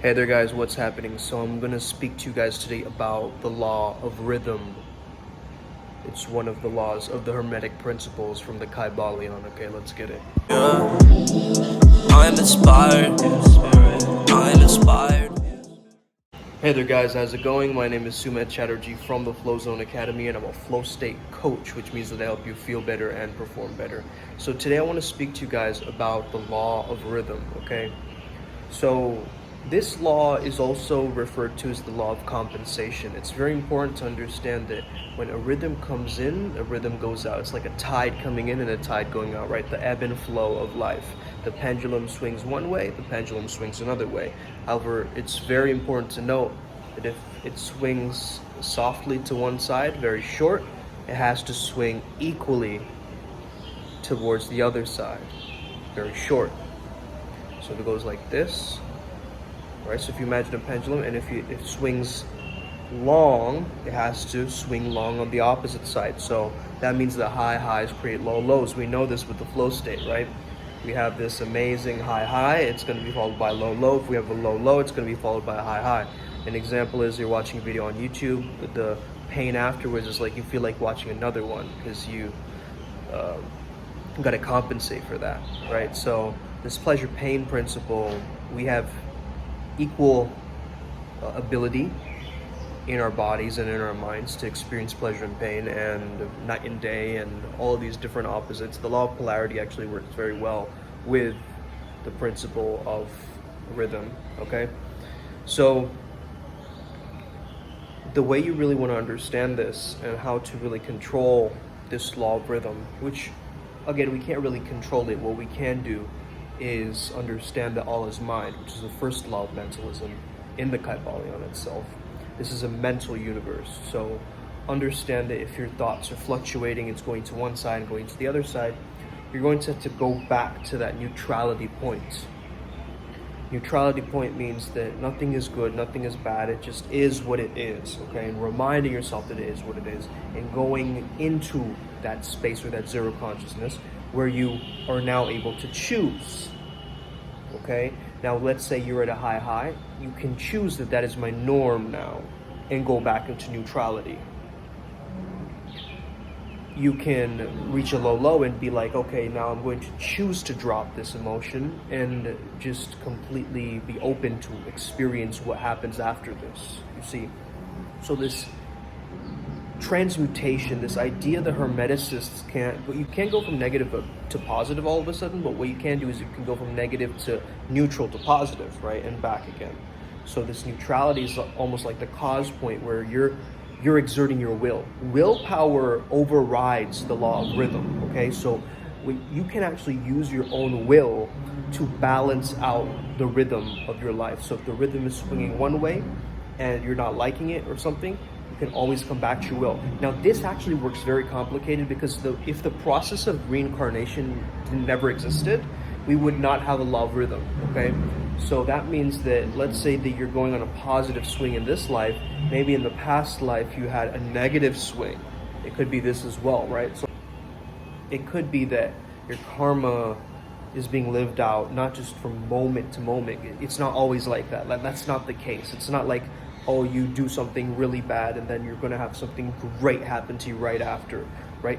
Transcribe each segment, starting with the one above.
Hey there guys, what's happening? So I'm gonna speak to you guys today about the law of rhythm. It's one of the laws of the Hermetic principles from the Kybalion. Okay, let's get it. Yeah. I'm inspired. I'm inspired. Hey there guys, how's it going? My name is Sumit Chatterjee from the Flow Zone Academy, and I'm a flow state coach, which means that I help you feel better and perform better. So today I want to speak to you guys about the law of rhythm, okay? So this law is also referred to as the law of compensation. It's very important to understand that when a rhythm comes in, a rhythm goes out. It's like a tide coming in and a tide going out, right? The ebb and flow of life. The pendulum swings one way, the pendulum swings another way. However, it's very important to note that if it swings softly to one side, very short, it has to swing equally towards the other side, very short. So if it goes like this, right? So if you imagine a pendulum, and if it swings long, it has to swing long on the opposite side. So that means that high highs create low lows. We know this with the flow state, right? We have this amazing high high, it's going to be followed by low low. If we have a low low, it's going to be followed by a high high. An example is you're watching a video on YouTube, the pain afterwards is like you feel like watching another one because you got to compensate for that, right? So this pleasure pain principle, we have equal ability in our bodies and in our minds to experience pleasure and pain, and night and day, and all of these different opposites. The law of polarity actually works very well with the principle of rhythm, okay? So the way you really want to understand this and how to really control this law of rhythm, which again, we can't really control it. What we can do is understand that all is mind, which is the first law of mentalism in the Kybalion itself. This is a mental universe. So understand that if your thoughts are fluctuating, it's going to one side and going to the other side, you're going to have to go back to that neutrality point. Neutrality point means that nothing is good, nothing is bad, it just is what it is, okay? And reminding yourself that it is what it is, and going into that space or that zero consciousness where you are now able to choose, okay? Now let's say you're at a high high, you can choose that that is my norm now and go back into neutrality. You can reach a low low and be like, okay, now I'm going to choose to drop this emotion and just completely be open to experience what happens after this, you see? So this transmutation, this idea that hermeticists can't, but you can't go from negative to positive all of a sudden, but what you can do is you can go from negative to neutral to positive, right, and back again. So this neutrality is almost like the cause point where you're exerting your will. Willpower overrides the law of rhythm, okay? So you can actually use your own will to balance out the rhythm of your life. So if the rhythm is swinging one way and you're not liking it or something, you can always come back to your will. Now this actually works very complicated because if the process of reincarnation never existed, we would not have a law of rhythm, okay? So that means that, let's say that you're going on a positive swing in this life, maybe in the past life you had a negative swing. It could be this as well, right? So it could be that your karma is being lived out, not just from moment to moment. It's not always like that. That's not the case. It's not like, oh, you do something really bad and then you're gonna have something great happen to you right after, right?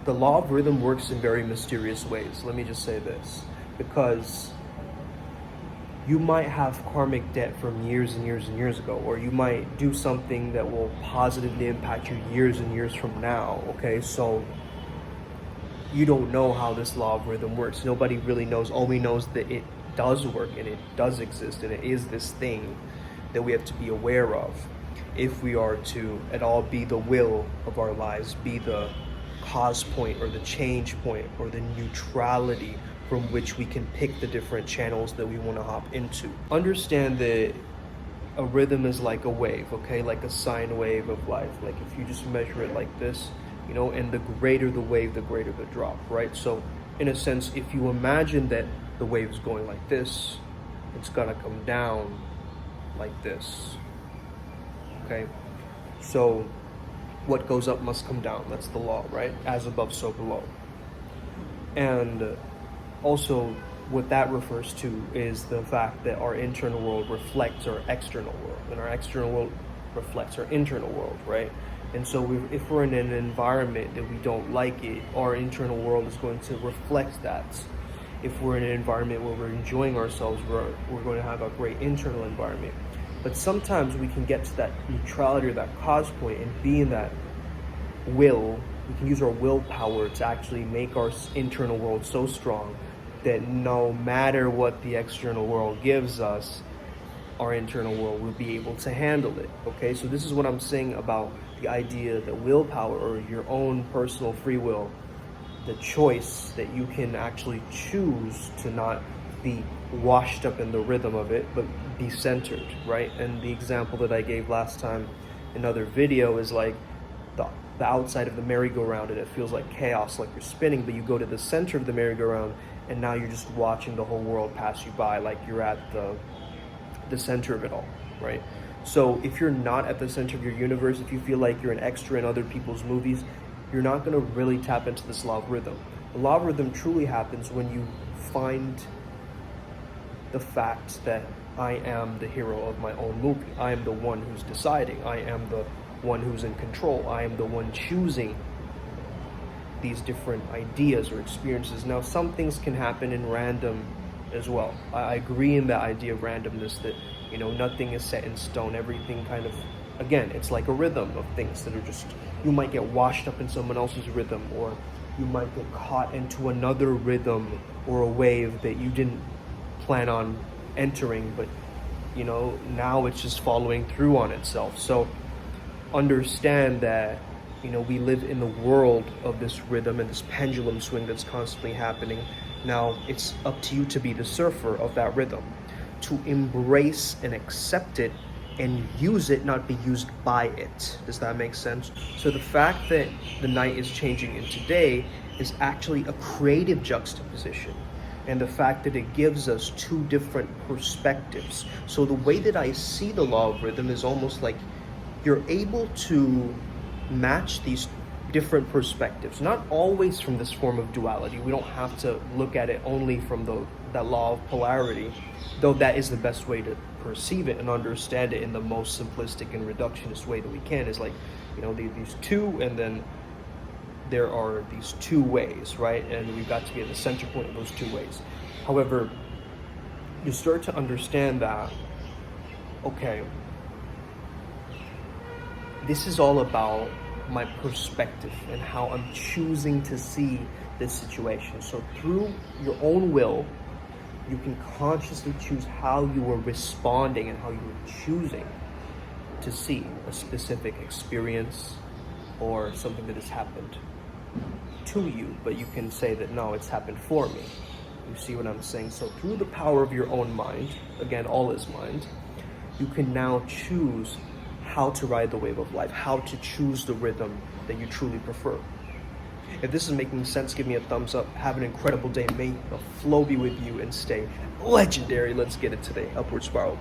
The law of rhythm works in very mysterious ways. Let me just say this, because you might have karmic debt from years and years and years ago, or you might do something that will positively impact you years and years from now, okay? So you don't know how this law of rhythm works. Nobody really knows. All we know is that it does work and it does exist, and it is this thing that we have to be aware of if we are to at all be the will of our lives, be the cause point or the change point or the neutrality from which we can pick the different channels that we want to hop into. Understand that a rhythm is like a wave, okay? Like a sine wave of life. Like if you just measure it like this, you know, and the greater the wave, the greater the drop, right? So in a sense, if you imagine that the wave is going like this, it's gonna come down like this, okay? So what goes up must come down. That's the law, right? As above, so below. And also what that refers to is the fact that our internal world reflects our external world, and our external world reflects our internal world, right? And so if we're in an environment that we don't like it, our internal world is going to reflect that. If we're in an environment where we're enjoying ourselves, we're going to have a great internal environment. But sometimes we can get to that neutrality or that cause point and be in that will. We can use our willpower to actually make our internal world so strong that no matter what the external world gives us, our internal world will be able to handle it. Okay, so this is what I'm saying about the idea that willpower, or your own personal free will, the choice that you can actually choose to not be washed up in the rhythm of it, but be centered, right? And the example that I gave last time in another video is like the outside of the merry-go-round, and it feels like chaos, like you're spinning, but you go to the center of the merry-go-round and now you're just watching the whole world pass you by, like you're at the center of it all, right? So if you're not at the center of your universe, if you feel like you're an extra in other people's movies, you're not going to really tap into this law of rhythm. The law of rhythm truly happens when you find the fact that I am the hero of my own movie. I am the one who's deciding. I am the one who's in control. I am the one choosing these different ideas or experiences. Now, some things can happen in random as well. I agree in the idea of randomness, that, you know, nothing is set in stone. Everything kind of, again, it's like a rhythm of things that are just, you might get washed up in someone else's rhythm, or you might get caught into another rhythm or a wave that you didn't plan on entering, but, you know, now it's just following through on itself. So understand that, you know, we live in the world of this rhythm and this pendulum swing that's constantly happening. Now, it's up to you to be the surfer of that rhythm, to embrace and accept it and use it, not be used by it. Does that make sense? So the fact that the night is changing into day is actually a creative juxtaposition. And the fact that it gives us two different perspectives. So the way that I see the law of rhythm is almost like you're able to match these different perspectives, not always from this form of duality. We don't have to look at it only from that law of polarity, though that is the best way to perceive it and understand it in the most simplistic and reductionist way that we can, is like, you know, these two, and then there are these two ways, right? And we've got to be at the center point of those two ways. However, you start to understand that, okay, this is all about my perspective and how I'm choosing to see this situation. So through your own will, you can consciously choose how you are responding and how you are choosing to see a specific experience or something that has happened to you, but you can say that, no, it's happened for me. You see what I'm saying? So through the power of your own mind, again, all is mind, you can now choose how to ride the wave of life, how to choose the rhythm that you truly prefer. If this is making sense, give me a thumbs up. Have an incredible day. May the flow be with you and stay legendary. Let's get it today. Upward spiral.